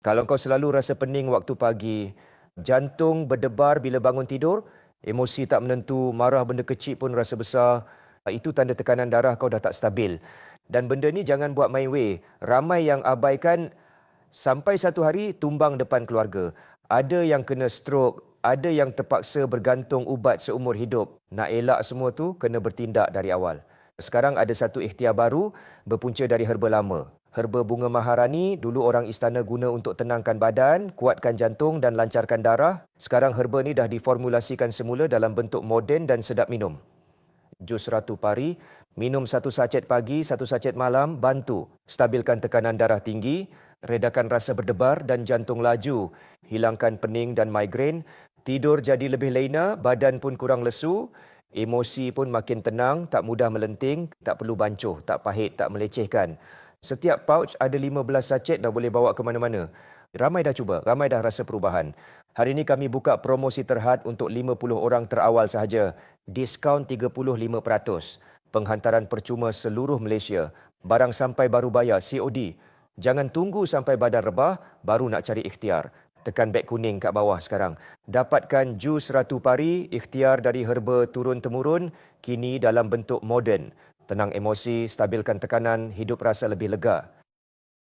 Kalau kau selalu rasa pening waktu pagi, jantung berdebar bila bangun tidur, emosi tak menentu, marah benda kecil pun rasa besar, itu tanda tekanan darah kau dah tak stabil. Dan benda ni jangan buat main weh. Ramai yang abaikan sampai satu hari tumbang depan keluarga. Ada yang kena stroke, ada yang terpaksa bergantung ubat seumur hidup. Nak elak semua tu, kena bertindak dari awal. Sekarang ada satu ikhtiar baru berpunca dari herba lama. Herba bunga maharani, dulu orang istana guna untuk tenangkan badan, kuatkan jantung dan lancarkan darah. Sekarang herba ni dah diformulasikan semula dalam bentuk moden dan sedap minum. Jus Ratu Pari, minum satu sachet pagi, satu sachet malam, bantu stabilkan tekanan darah tinggi, redakan rasa berdebar dan jantung laju, hilangkan pening dan migrain, tidur jadi lebih lena, badan pun kurang lesu, emosi pun makin tenang, tak mudah melenting, tak perlu bancuh, tak pahit, tak melecehkan. Setiap pouch ada 15 sachet dah boleh bawa ke mana-mana. Ramai dah cuba, ramai dah rasa perubahan. Hari ini kami buka promosi terhad untuk 50 orang terawal sahaja. Diskaun 35%. Penghantaran percuma seluruh Malaysia. Barang sampai baru bayar COD. Jangan tunggu sampai badan rebah baru nak cari ikhtiar. Tekan beg kuning kat bawah sekarang. Dapatkan jus Ratu Pari, ikhtiar dari herba turun-temurun, kini dalam bentuk moden. Tenang emosi, stabilkan tekanan, hidup rasa lebih lega.